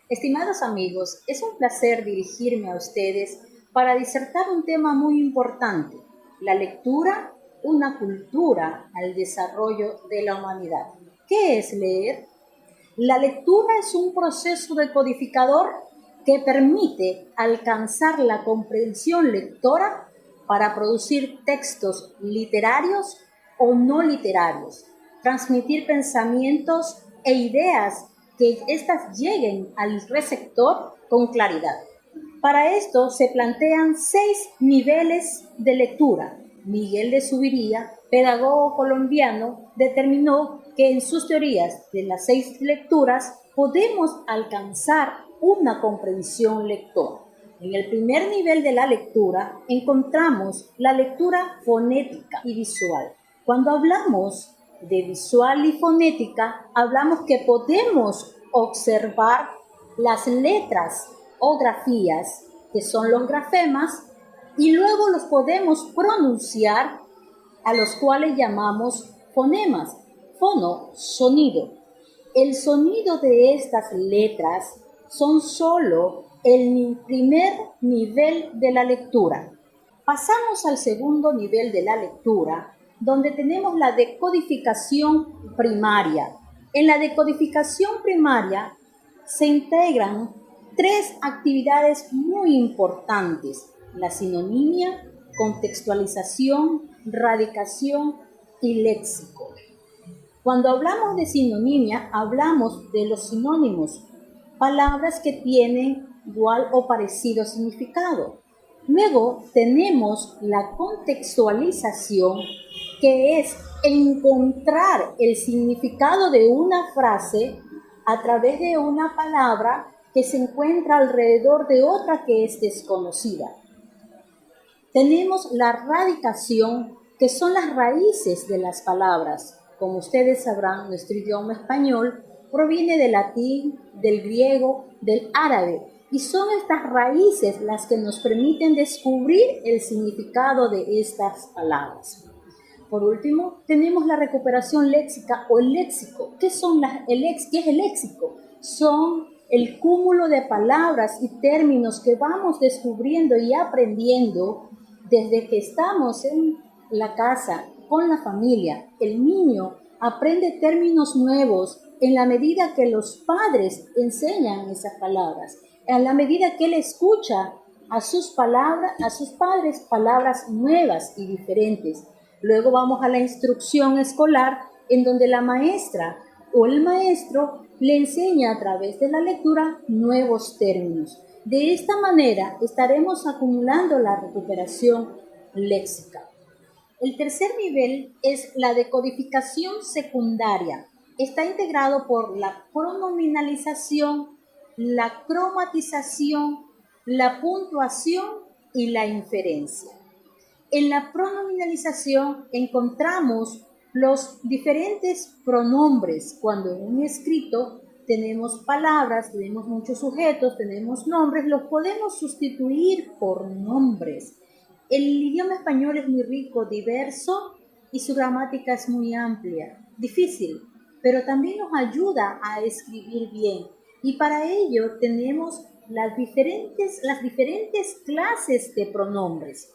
Estimados amigos, es un placer dirigirme a ustedes para disertar un tema muy importante, la lectura, una cultura al desarrollo de la humanidad. ¿Qué es leer? La lectura es un proceso decodificador que permite alcanzar la comprensión lectora para producir textos literarios o no literarios, transmitir pensamientos e ideas que éstas lleguen al receptor con claridad. Para esto se plantean 6 niveles de lectura. Miguel de Zuviría, pedagogo colombiano, determinó que en sus teorías de las 6 lecturas podemos alcanzar una comprensión lectora. En el primer nivel de la lectura encontramos la lectura fonética y visual. Cuando hablamos de visual y fonética, hablamos que podemos observar las letras o grafías, que son los grafemas, y luego los podemos pronunciar, a los cuales llamamos fonemas. Fono, sonido. El sonido de estas letras son solo el primer nivel de la lectura. Pasamos al segundo nivel de la lectura, donde tenemos la decodificación primaria. En la decodificación primaria se integran 3 actividades muy importantes: la sinonimia, contextualización, radicación y léxico. Cuando hablamos de sinonimia, hablamos de los sinónimos, palabras que tienen igual o parecido significado. Luego tenemos la contextualización, que es encontrar el significado de una frase a través de una palabra que se encuentra alrededor de otra que es desconocida. Tenemos la radicación, que son las raíces de las palabras. Como ustedes sabrán, nuestro idioma español proviene del latín, del griego, del árabe, y son estas raíces las que nos permiten descubrir el significado de estas palabras. Por último, tenemos la recuperación léxica o el léxico. ¿Qué es el léxico? Son el cúmulo de palabras y términos que vamos descubriendo y aprendiendo desde que estamos en la casa, con la familia. El niño aprende términos nuevos en la medida que los padres enseñan esas palabras, en la medida que él escucha a sus padres palabras nuevas y diferentes. Luego vamos a la instrucción escolar, en donde la maestra o el maestro le enseña a través de la lectura nuevos términos. De esta manera estaremos acumulando la recuperación léxica. El tercer nivel es la decodificación secundaria. Está integrado por la pronominalización, la cromatización, la puntuación y la inferencia. En la pronominalización encontramos los diferentes pronombres. Cuando en un escrito tenemos palabras, tenemos muchos sujetos, tenemos nombres, los podemos sustituir por nombres. El idioma español es muy rico, diverso, y su gramática es muy amplia, difícil, pero también nos ayuda a escribir bien. Y para ello tenemos las diferentes clases de pronombres.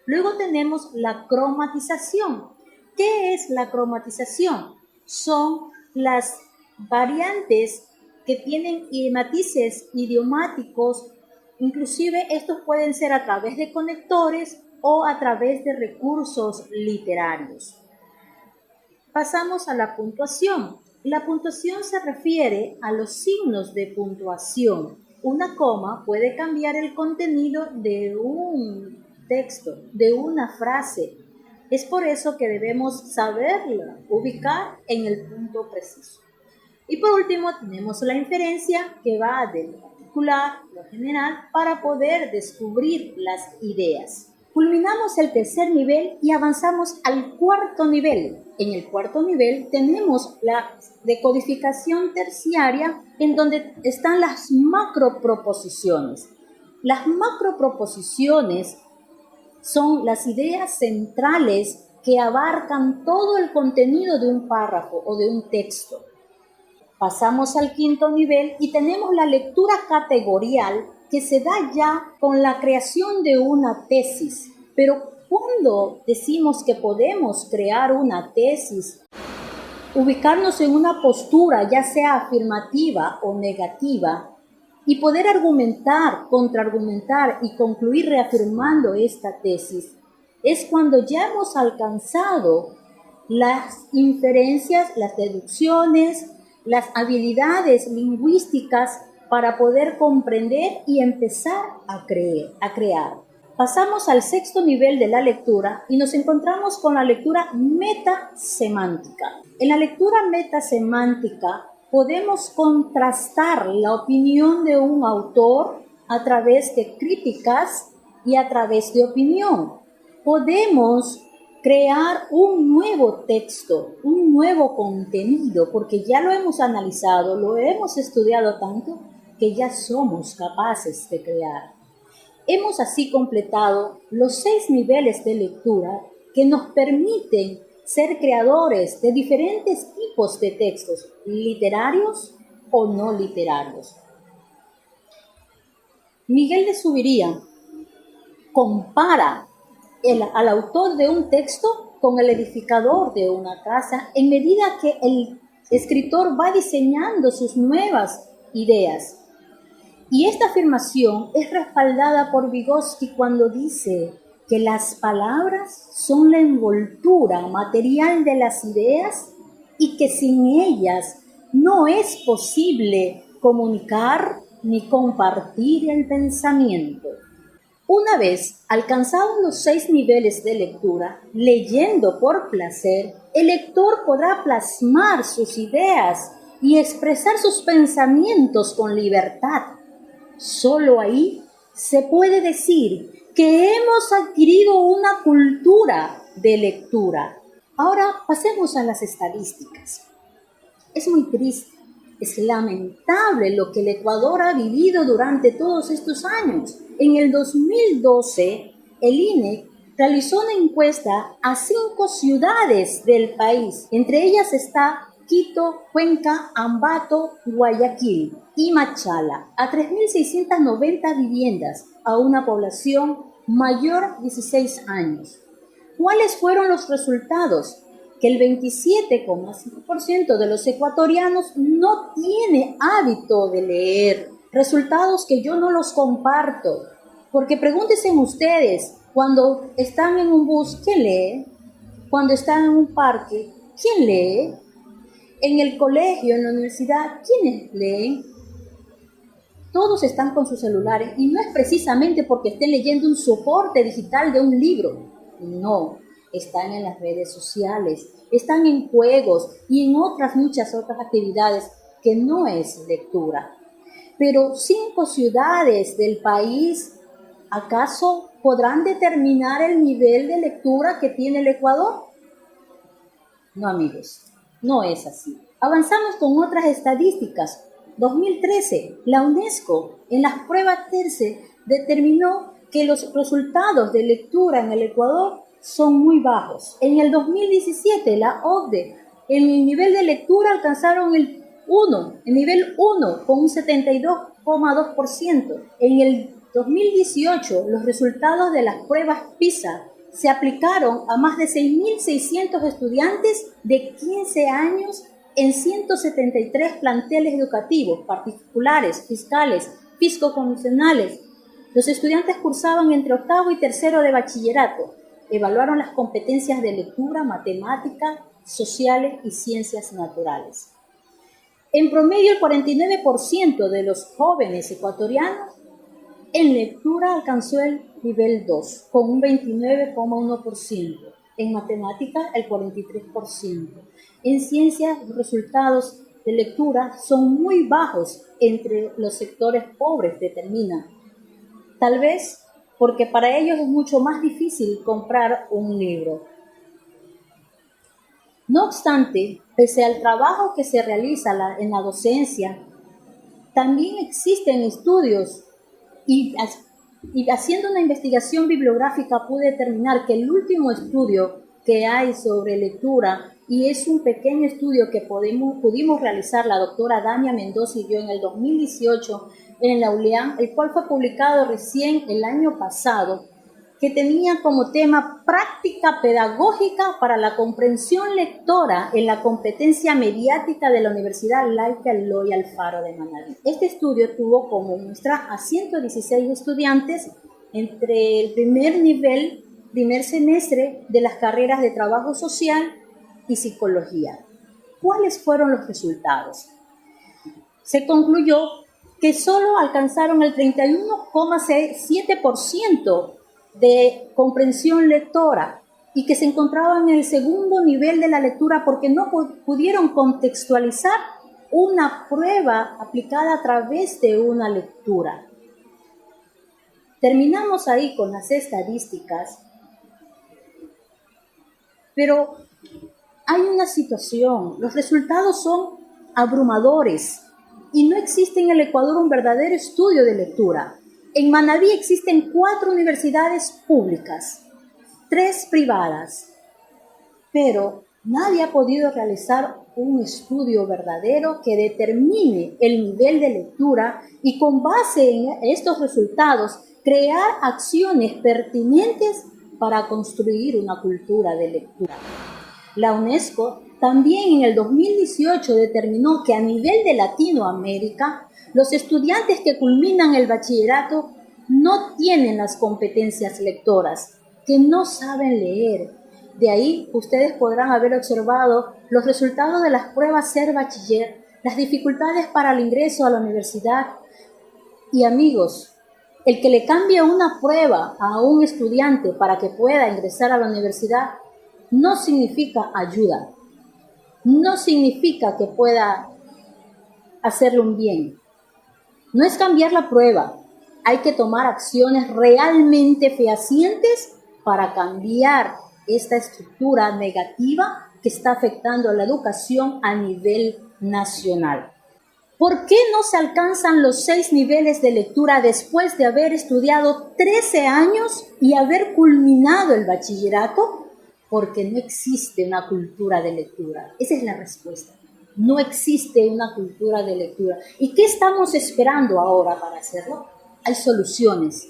Luego tenemos la cromatización. ¿Qué es la cromatización? Son las variantes que tienen matices idiomáticos. Inclusive estos pueden ser a través de conectores o a través de recursos literarios. Pasamos a la puntuación. La puntuación se refiere a los signos de puntuación. Una coma puede cambiar el contenido de un texto, de una frase. Es por eso que debemos saberla ubicar en el punto preciso. Y por último tenemos la inferencia, que va de lo particular a lo general para poder descubrir las ideas. Culminamos el tercer nivel y avanzamos al cuarto nivel. En el cuarto nivel tenemos la decodificación terciaria, en donde están las macroproposiciones. Las macroproposiciones son las ideas centrales que abarcan todo el contenido de un párrafo o de un texto. Pasamos al quinto nivel y tenemos la lectura categorial, que se da ya con la creación de una tesis. Pero cuando decimos que podemos crear una tesis, ubicarnos en una postura, ya sea afirmativa o negativa, y poder argumentar, contraargumentar y concluir reafirmando esta tesis, es cuando ya hemos alcanzado las inferencias, las deducciones, las habilidades lingüísticas para poder comprender y empezar a crear. Pasamos al sexto nivel de la lectura y nos encontramos con la lectura metasemántica. En la lectura metasemántica podemos contrastar la opinión de un autor a través de críticas y a través de opinión. Podemos crear un nuevo texto, un nuevo contenido, porque ya lo hemos analizado, lo hemos estudiado tanto que ya somos capaces de crear. Hemos así completado los 6 niveles de lectura que nos permiten ser creadores de diferentes tipos de textos, literarios o no literarios. Miguel de Zuviría compara al autor de un texto con el edificador de una casa en medida que el escritor va diseñando sus nuevas ideas. Y esta afirmación es respaldada por Vygotsky cuando dice que las palabras son la envoltura material de las ideas y que sin ellas no es posible comunicar ni compartir el pensamiento. Una vez alcanzados los 6 niveles de lectura, leyendo por placer, el lector podrá plasmar sus ideas y expresar sus pensamientos con libertad. Solo ahí se puede decir que hemos adquirido una cultura de lectura. Ahora pasemos a las estadísticas. Es muy triste, es lamentable lo que el Ecuador ha vivido durante todos estos años. En el 2012, el INE realizó una encuesta a 5 ciudades del país. Entre ellas está Quito, Cuenca, Ambato, Guayaquil y Machala, a 3.690 viviendas, a una población mayor de 16 años. ¿Cuáles fueron los resultados? Que el 27,5% de los ecuatorianos no tiene hábito de leer. Resultados que yo no los comparto. Porque pregúntense ustedes, cuando están en un bus, ¿quién lee? Cuando están en un parque, ¿quién lee? En el colegio, en la universidad, ¿quiénes leen? Todos están con sus celulares y no es precisamente porque estén leyendo un soporte digital de un libro. No, están en las redes sociales, están en juegos y en muchas otras actividades que no es lectura. Pero 5 ciudades del país, ¿acaso podrán determinar el nivel de lectura que tiene el Ecuador? No, amigos, no es así. Avanzamos con otras estadísticas. 2013, la UNESCO en las pruebas TERCE determinó que los resultados de lectura en el Ecuador son muy bajos. En el 2017, la OCDE, en el nivel de lectura alcanzaron el nivel 1 con un 72,2%. En el 2018, los resultados de las pruebas PISA se aplicaron a más de 6.600 estudiantes de 15 años en 173 planteles educativos, particulares, fiscales, fiscocomisionales. Los estudiantes cursaban entre octavo y tercero de bachillerato. Evaluaron las competencias de lectura, matemática, sociales y ciencias naturales. En promedio, el 49% de los jóvenes ecuatorianos en lectura alcanzó el nivel 2, con un 29,1%. En matemática, el 43%. En ciencias, los resultados de lectura son muy bajos entre los sectores pobres, determinan. Tal vez porque para ellos es mucho más difícil comprar un libro. No obstante, pese al trabajo que se realiza en la docencia, también existen estudios y haciendo una investigación bibliográfica pude determinar que el último estudio que hay sobre lectura, y es un pequeño estudio que pudimos realizar la doctora Dania Mendoza y yo en el 2018 en la ULEAM, el cual fue publicado recién el año pasado, que tenía como tema práctica pedagógica para la comprensión lectora en la competencia mediática de la Universidad Laica Eloy Alfaro de Manabí. Este estudio tuvo como muestra a 116 estudiantes entre el primer semestre de las carreras de trabajo social y psicología. ¿Cuáles fueron los resultados? Se concluyó que solo alcanzaron el 31,7% de comprensión lectora y que se encontraban en el segundo nivel de la lectura porque no pudieron contextualizar una prueba aplicada a través de una lectura. Terminamos ahí con las estadísticas, pero hay una situación, los resultados son abrumadores y no existe en el Ecuador un verdadero estudio de lectura. En Manabí existen 4 universidades públicas, 3 privadas, pero nadie ha podido realizar un estudio verdadero que determine el nivel de lectura y con base en estos resultados crear acciones pertinentes para construir una cultura de lectura. La UNESCO también en el 2018 determinó que a nivel de Latinoamérica, los estudiantes que culminan el bachillerato no tienen las competencias lectoras, que no saben leer. De ahí ustedes podrán haber observado los resultados de las pruebas Ser Bachiller, las dificultades para el ingreso a la universidad. Y amigos, el que le cambie una prueba a un estudiante para que pueda ingresar a la universidad no significa ayuda, no significa que pueda hacerle un bien. No es cambiar la prueba, hay que tomar acciones realmente fehacientes para cambiar esta estructura negativa que está afectando a la educación a nivel nacional. ¿Por qué no se alcanzan los 6 niveles de lectura después de haber estudiado 13 años y haber culminado el bachillerato? Porque no existe una cultura de lectura. Esa es la respuesta. No existe una cultura de lectura. ¿Y qué estamos esperando ahora para hacerlo? Hay soluciones.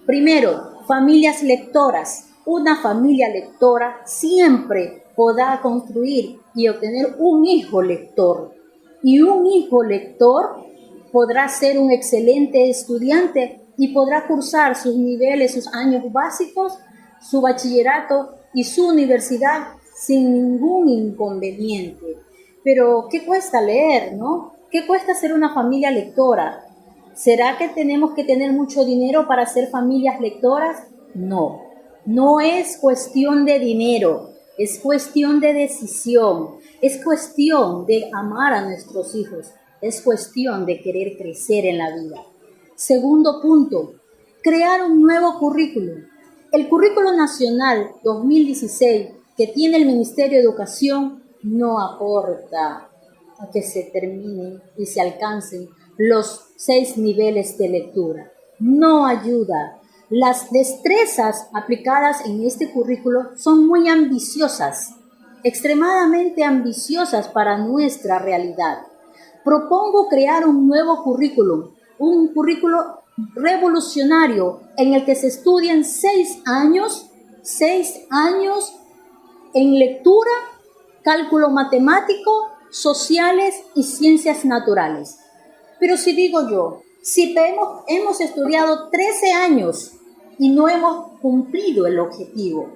Primero, familias lectoras. Una familia lectora siempre podrá construir y obtener un hijo lector. Y un hijo lector podrá ser un excelente estudiante y podrá cursar sus niveles, sus años básicos, su bachillerato y su universidad sin ningún inconveniente. Pero, ¿qué cuesta leer, no? ¿Qué cuesta ser una familia lectora? ¿Será que tenemos que tener mucho dinero para ser familias lectoras? No, no es cuestión de dinero, es cuestión de decisión, es cuestión de amar a nuestros hijos, es cuestión de querer crecer en la vida. Segundo punto, crear un nuevo currículum. El Currículo Nacional 2016 que tiene el Ministerio de Educación no aporta a que se terminen y se alcancen los 6 niveles de lectura. No ayuda. Las destrezas aplicadas en este currículo son muy ambiciosas, extremadamente ambiciosas para nuestra realidad. Propongo crear un nuevo currículum, un currículo revolucionario en el que se estudien 6 años en lectura, cálculo matemático, sociales y ciencias naturales. Pero si digo yo, si hemos estudiado 13 años y no hemos cumplido el objetivo,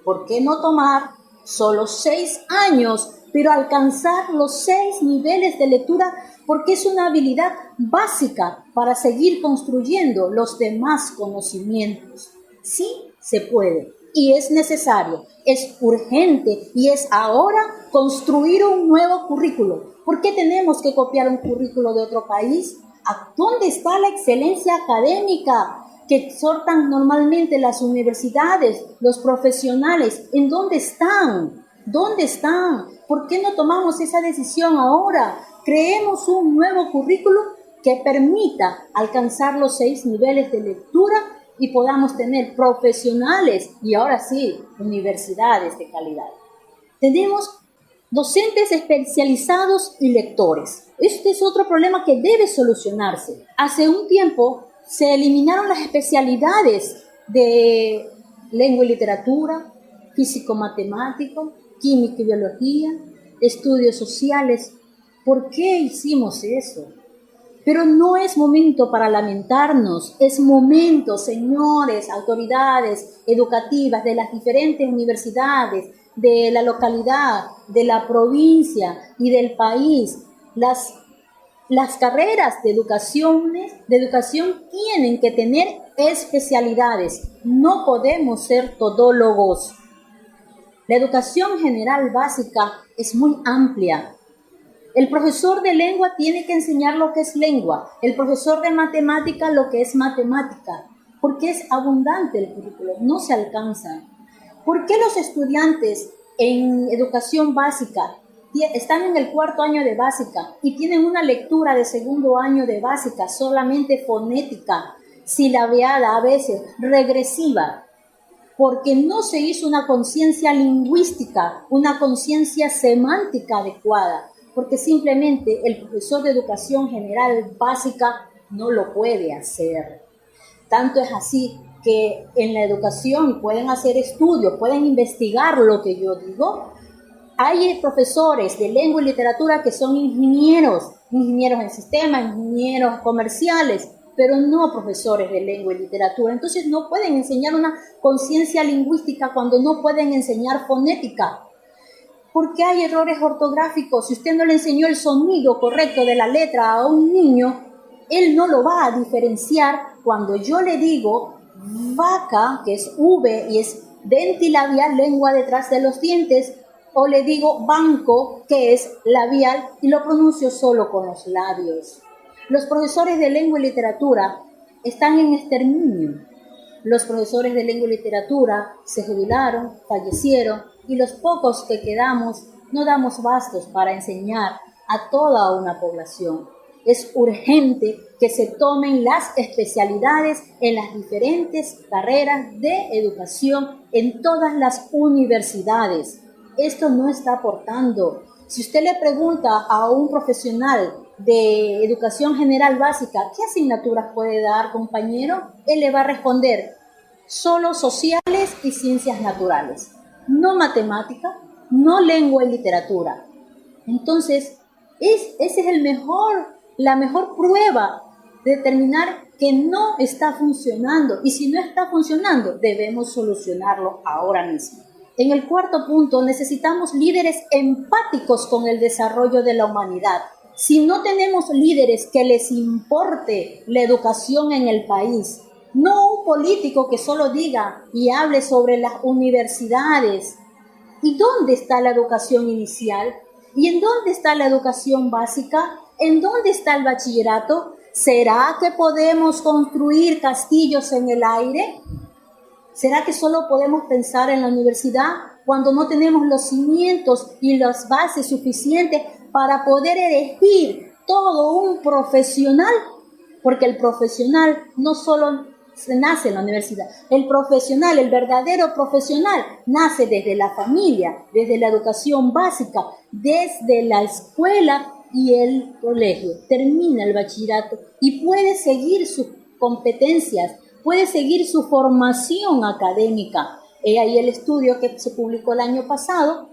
¿por qué no tomar solo 6 años, pero alcanzar los 6 niveles de lectura? Porque es una habilidad básica para seguir construyendo los demás conocimientos. Sí se puede y es necesario, es urgente y es ahora construir un nuevo currículo. ¿Por qué tenemos que copiar un currículo de otro país? ¿Dónde está la excelencia académica que exhortan normalmente las universidades, los profesionales? ¿En dónde están? ¿Dónde están? ¿Por qué no tomamos esa decisión ahora? Creemos un nuevo currículum que permita alcanzar los 6 niveles de lectura y podamos tener profesionales y ahora sí, universidades de calidad. Tenemos docentes especializados y lectores. Este es otro problema que debe solucionarse. Hace un tiempo se eliminaron las especialidades de lengua y literatura, físico-matemático, química y biología, estudios sociales. ¿Por qué hicimos eso? Pero no es momento para lamentarnos, es momento, señores, autoridades educativas de las diferentes universidades, de la localidad, de la provincia y del país. Las carreras de educación tienen que tener especialidades, no podemos ser todólogos. La educación general básica es muy amplia. El profesor de lengua tiene que enseñar lo que es lengua, el profesor de matemática lo que es matemática, porque es abundante el currículo, no se alcanza. ¿Por qué los estudiantes en educación básica están en el 4º año de básica y tienen una lectura de 2º año de básica solamente fonética, silabeada, a veces regresiva? Porque no se hizo una conciencia lingüística, una conciencia semántica adecuada, porque simplemente el profesor de educación general básica no lo puede hacer. Tanto es así que en la educación pueden hacer estudios, pueden investigar lo que yo digo. Hay profesores de lengua y literatura que son ingenieros en sistemas, ingenieros comerciales, pero no profesores de lengua y literatura. Entonces no pueden enseñar una conciencia lingüística cuando no pueden enseñar fonética. Porque hay errores ortográficos. Si usted no le enseñó el sonido correcto de la letra a un niño, él no lo va a diferenciar cuando yo le digo vaca, que es V y es dentilabial, lengua detrás de los dientes, o le digo banco, que es labial, y lo pronuncio solo con los labios. Los profesores de lengua y literatura están en exterminio. Los profesores de lengua y literatura se jubilaron, fallecieron, y los pocos que quedamos no damos bastos para enseñar a toda una población. Es urgente que se tomen las especialidades en las diferentes carreras de educación en todas las universidades. Esto no está aportando. Si usted le pregunta a un profesional de educación general básica, ¿qué asignaturas puede dar, compañero? Él le va a responder, solo sociales y ciencias naturales, no matemática, no lengua y literatura. Entonces, ese es la mejor prueba de determinar que no está funcionando. Y si no está funcionando, debemos solucionarlo ahora mismo. En el 4º punto, necesitamos líderes empáticos con el desarrollo de la humanidad. Si no tenemos líderes que les importe la educación en el país, no un político que solo diga y hable sobre las universidades. ¿Y dónde está la educación inicial? ¿Y en dónde está la educación básica? ¿En dónde está el bachillerato? ¿Será que podemos construir castillos en el aire? ¿Será que solo podemos pensar en la universidad cuando no tenemos los cimientos y las bases suficientes para poder elegir todo un profesional? Porque el profesional no solo nace en la universidad, el profesional, el verdadero profesional, nace desde la familia, desde la educación básica, desde la escuela y el colegio. Termina el bachillerato y puede seguir sus competencias, puede seguir su formación académica. He ahí el estudio que se publicó el año pasado,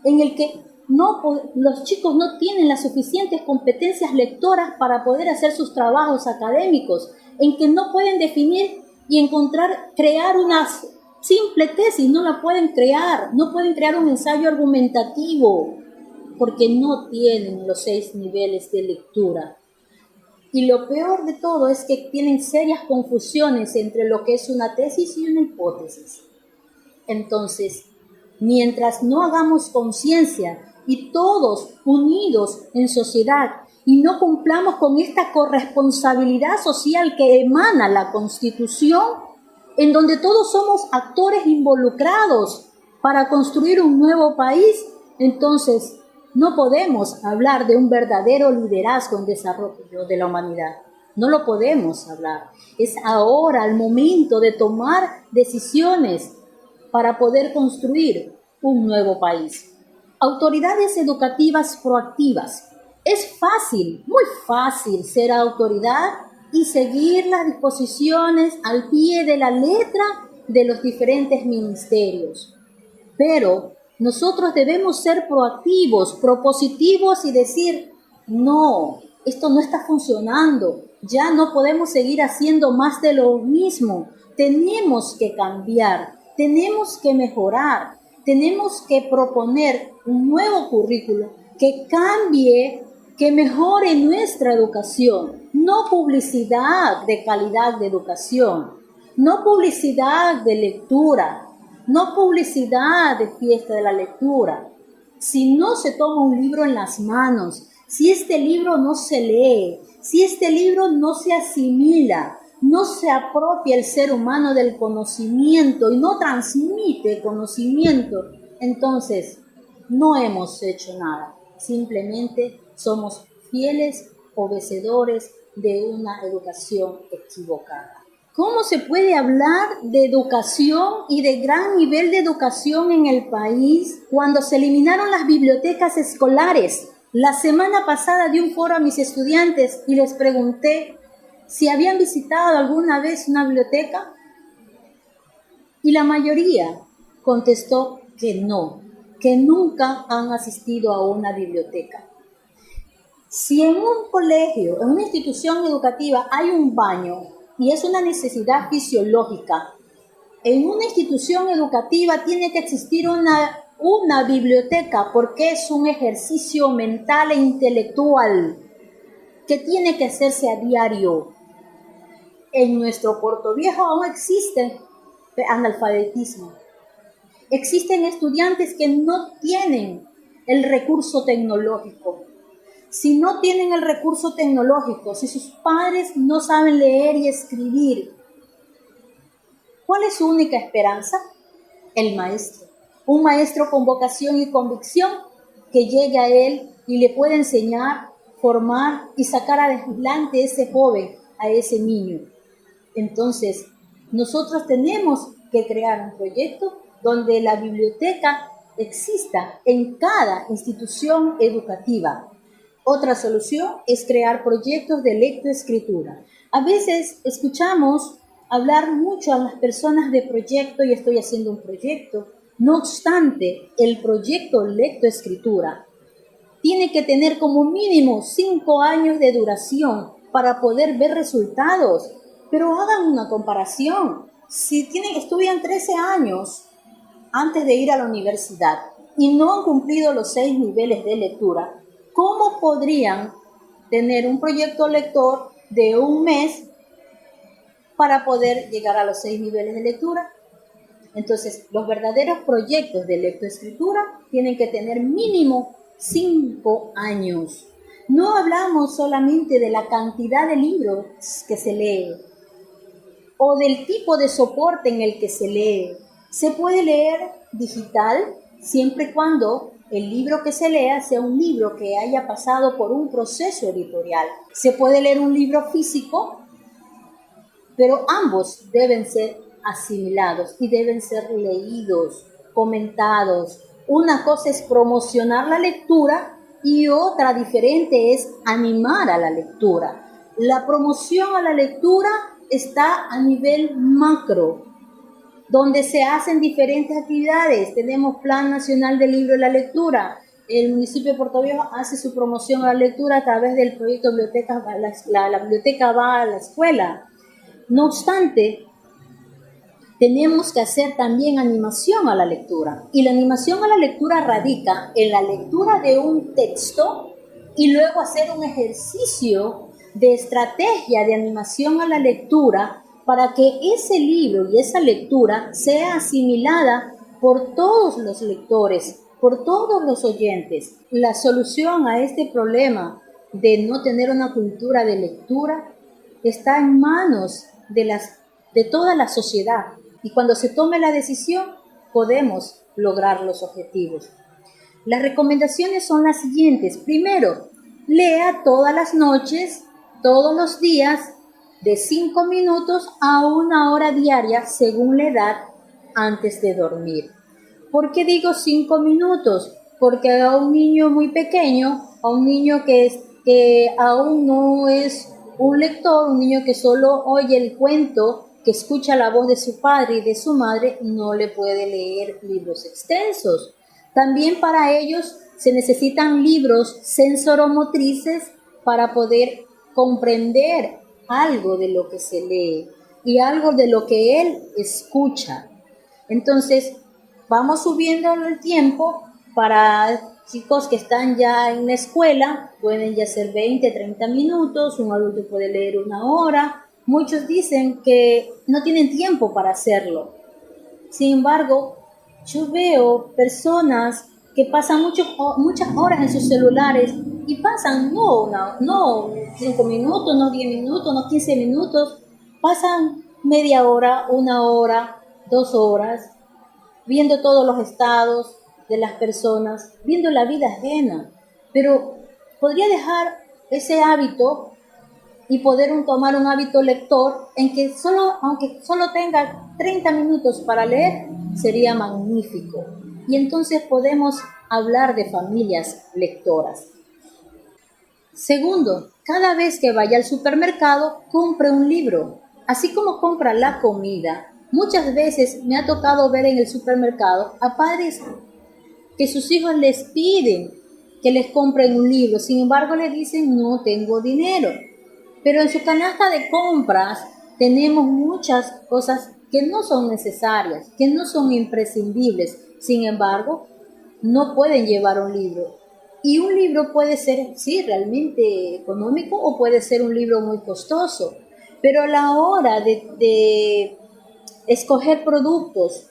en el que los chicos no tienen las suficientes competencias lectoras para poder hacer sus trabajos académicos, en que no pueden definir y crear una simple tesis, no la pueden crear, no pueden crear un ensayo argumentativo, porque no tienen los 6 niveles de lectura. Y lo peor de todo es que tienen serias confusiones entre lo que es una tesis y una hipótesis. Entonces, mientras no hagamos conciencia y todos unidos en sociedad y no cumplamos con esta corresponsabilidad social que emana la Constitución, en donde todos somos actores involucrados para construir un nuevo país, entonces no podemos hablar de un verdadero liderazgo en desarrollo de la humanidad. No lo podemos hablar. Es ahora el momento de tomar decisiones para poder construir un nuevo país. Autoridades educativas proactivas. Es fácil, muy fácil ser autoridad y seguir las disposiciones al pie de la letra de los diferentes ministerios. Pero nosotros debemos ser proactivos, propositivos y decir, no, esto no está funcionando, ya no podemos seguir haciendo más de lo mismo, tenemos que cambiar, tenemos que mejorar, tenemos que proponer un nuevo currículo que cambie, que mejore nuestra educación, no publicidad de calidad de educación, no publicidad de lectura, no publicidad de fiesta de la lectura. Si no se toma un libro en las manos, si este libro no se lee, si este libro no se asimila, no se apropia el ser humano del conocimiento y no transmite conocimiento, entonces no hemos hecho nada. Simplemente somos fieles obedecedores de una educación equivocada. ¿Cómo se puede hablar de educación y de gran nivel de educación en el país cuando se eliminaron las bibliotecas escolares? La semana pasada di un foro a mis estudiantes y les pregunté si habían visitado alguna vez una biblioteca y la mayoría contestó que no, que nunca han asistido a una biblioteca. Si en un colegio, en una institución educativa hay un baño y es una necesidad fisiológica, en una institución educativa tiene que existir una biblioteca porque es un ejercicio mental e intelectual que tiene que hacerse a diario. En nuestro Portoviejo aún existe analfabetismo. Existen estudiantes que no tienen el recurso tecnológico. Si no tienen el recurso tecnológico, si sus padres no saben leer y escribir, ¿cuál es su única esperanza? El maestro. Un maestro con vocación y convicción que llegue a él y le pueda enseñar, formar y sacar adelante a ese joven, a ese niño. Entonces, nosotros tenemos que crear un proyecto donde la biblioteca exista en cada institución educativa. Otra solución es crear proyectos de lectoescritura. A veces escuchamos hablar mucho a las personas de proyecto y estoy haciendo un proyecto. No obstante, el proyecto lectoescritura tiene que tener como mínimo 5 años de duración para poder ver resultados. Pero hagan una comparación. Si estudian 13 años antes de ir a la universidad y no han cumplido los 6 niveles de lectura, ¿cómo podrían tener un proyecto lector de un mes para poder llegar a los 6 niveles de lectura? Entonces, los verdaderos proyectos de lectoescritura tienen que tener mínimo 5 años. No hablamos solamente de la cantidad de libros que se lee o del tipo de soporte en el que se lee. Se puede leer digital siempre y cuando el libro que se lea sea un libro que haya pasado por un proceso editorial. Se puede leer un libro físico, pero ambos deben ser asimilados y deben ser leídos, comentados. Una cosa es promocionar la lectura y otra diferente es animar a la lectura. La promoción a la lectura está a nivel macro, donde se hacen diferentes actividades. Tenemos Plan Nacional del Libro y la Lectura. El municipio de Portoviejo hace su promoción a la lectura a través del proyecto Bibliotecas, la biblioteca va a la escuela. No obstante, tenemos que hacer también animación a la lectura. Y la animación a la lectura radica en la lectura de un texto y luego hacer un ejercicio de estrategia de animación a la lectura para que ese libro y esa lectura sea asimilada por todos los lectores, por todos los oyentes. La solución a este problema de no tener una cultura de lectura está en manos de toda la sociedad. Y cuando se tome la decisión, podemos lograr los objetivos. Las recomendaciones son las siguientes. Primero, lea todas las noches todos los días de 5 minutos a 1 hora diaria según la edad antes de dormir. ¿Por qué digo 5 minutos? Porque a un niño muy pequeño, a un niño que aún no es un lector, un niño que solo oye el cuento, que escucha la voz de su padre y de su madre, no le puede leer libros extensos. También para ellos se necesitan libros sensoromotrices para poder comprender algo de lo que se lee y algo de lo que él escucha. Entonces, vamos subiendo el tiempo. Para chicos que están ya en la escuela, pueden ya ser 20, 30 minutos, un adulto puede leer 1 hora. Muchos dicen que no tienen tiempo para hacerlo. Sin embargo, yo veo personas que pasan muchas horas en sus celulares y pasan no 5 minutos, no 10 minutos, no 15 minutos, pasan media hora, 1 hora, 2 horas, viendo todos los estados de las personas, viendo la vida ajena. Pero podría dejar ese hábito y poder tomar un hábito lector en que aunque solo tenga 30 minutos para leer, sería magnífico. Y entonces podemos hablar de familias lectoras. Segundo, cada vez que vaya al supermercado, compre un libro. Así como compra la comida, muchas veces me ha tocado ver en el supermercado a padres que sus hijos les piden que les compren un libro. Sin embargo, le dicen, no tengo dinero. Pero en su canasta de compras tenemos muchas cosas que no son necesarias, que no son imprescindibles. Sin embargo, no pueden llevar un libro. Y un libro puede ser, sí, realmente económico o puede ser un libro muy costoso. Pero a la hora de escoger productos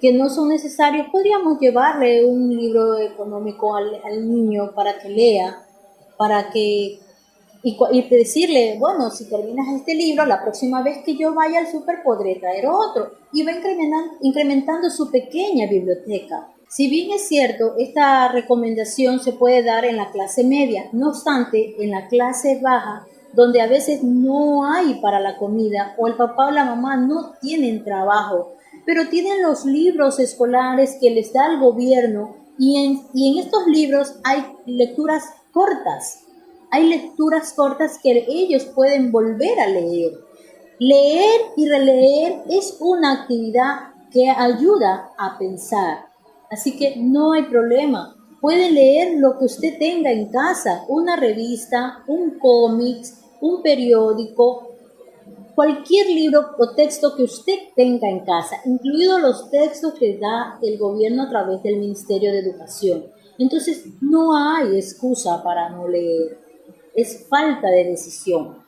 que no son necesarios, podríamos llevarle un libro económico al niño para que lea, para que y decirle, bueno, si terminas este libro, la próxima vez que yo vaya al súper podré traer otro. Y va incrementando su pequeña biblioteca. Si bien es cierto, esta recomendación se puede dar en la clase media, no obstante, en la clase baja, donde a veces no hay para la comida o el papá o la mamá no tienen trabajo, pero tienen los libros escolares que les da el gobierno y en estos libros hay lecturas cortas. Hay lecturas cortas que ellos pueden volver a leer. Leer y releer es una actividad que ayuda a pensar. Así que no hay problema. Puede leer lo que usted tenga en casa, una revista, un cómic, un periódico, cualquier libro o texto que usted tenga en casa, incluidos los textos que da el gobierno a través del Ministerio de Educación. Entonces, no hay excusa para no leer. Es falta de decisión.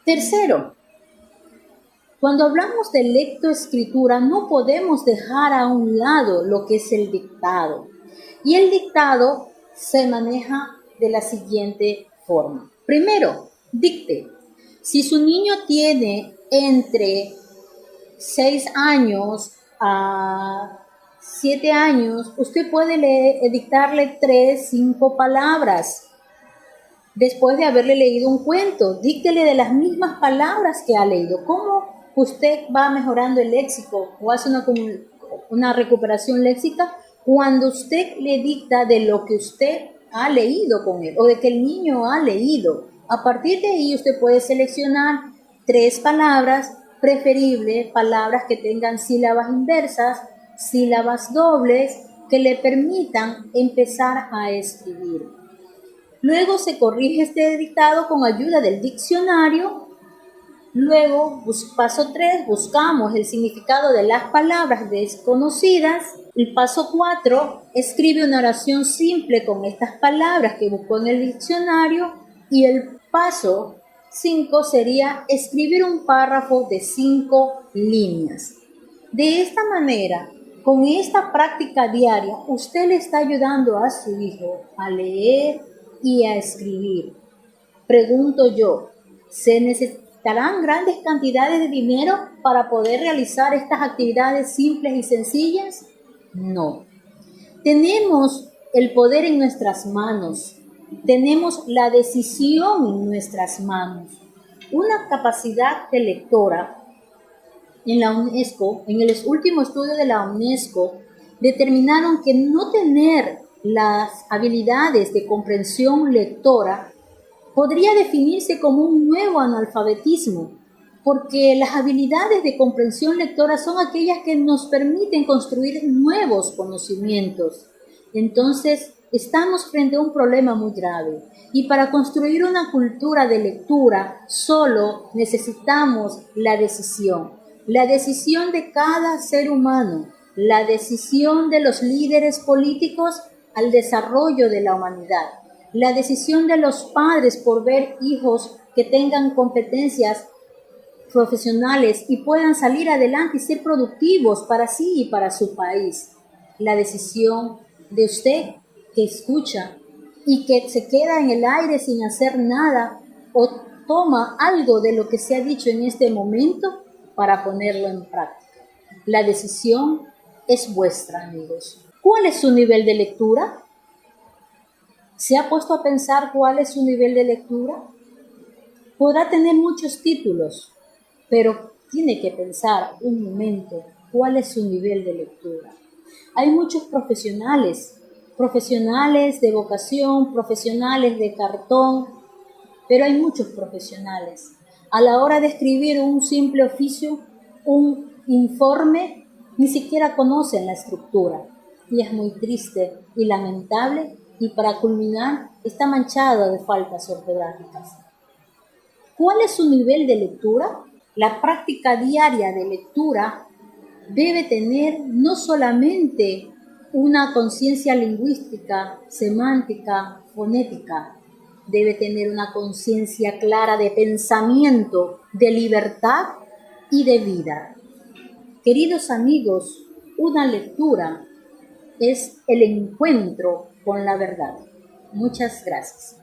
Tercero, cuando hablamos de lectoescritura no podemos dejar a un lado lo que es el dictado. Y el dictado se maneja de la siguiente forma. Primero, dicte. Si su niño tiene entre 6 años a 7 años, usted puede dictarle 3, 5 palabras. Después de haberle leído un cuento, díctele de las mismas palabras que ha leído. ¿Cómo usted va mejorando el léxico o hace una recuperación léxica? Cuando usted le dicta de lo que usted ha leído con él o de que el niño ha leído. A partir de ahí usted puede seleccionar 3 palabras, preferible palabras que tengan sílabas inversas, sílabas dobles, que le permitan empezar a escribir. Luego se corrige este dictado con ayuda del diccionario. Luego, paso 3, buscamos el significado de las palabras desconocidas. El paso 4, escribe una oración simple con estas palabras que buscó en el diccionario. Y el paso 5 sería escribir un párrafo de 5 líneas. De esta manera, con esta práctica diaria, usted le está ayudando a su hijo a leer y a escribir. Pregunto yo, ¿se necesitarán grandes cantidades de dinero para poder realizar estas actividades simples y sencillas? No. Tenemos el poder en nuestras manos. Tenemos la decisión en nuestras manos. Una capacidad de lectora en la UNESCO, en el último estudio de la UNESCO, determinaron que no tener las habilidades de comprensión lectora podría definirse como un nuevo analfabetismo, porque las habilidades de comprensión lectora son aquellas que nos permiten construir nuevos conocimientos. Entonces, estamos frente a un problema muy grave y para construir una cultura de lectura solo necesitamos la decisión de cada ser humano, la decisión de los líderes políticos al desarrollo de la humanidad, la decisión de los padres por ver hijos que tengan competencias profesionales y puedan salir adelante y ser productivos para sí y para su país. La decisión de usted que escucha y que se queda en el aire sin hacer nada o toma algo de lo que se ha dicho en este momento para ponerlo en práctica. La decisión es vuestra, amigos. ¿Cuál es su nivel de lectura? ¿Se ha puesto a pensar cuál es su nivel de lectura? Podrá tener muchos títulos, pero tiene que pensar un momento cuál es su nivel de lectura. Hay muchos profesionales de vocación, profesionales de cartón, pero hay muchos profesionales. A la hora de escribir un simple oficio, un informe, ni siquiera conocen la estructura. Y es muy triste y lamentable, y para culminar, está manchado de faltas ortográficas. ¿Cuál es su nivel de lectura? La práctica diaria de lectura debe tener no solamente una conciencia lingüística, semántica, fonética, debe tener una conciencia clara de pensamiento, de libertad y de vida. Queridos amigos, una lectura es el encuentro con la verdad. Muchas gracias.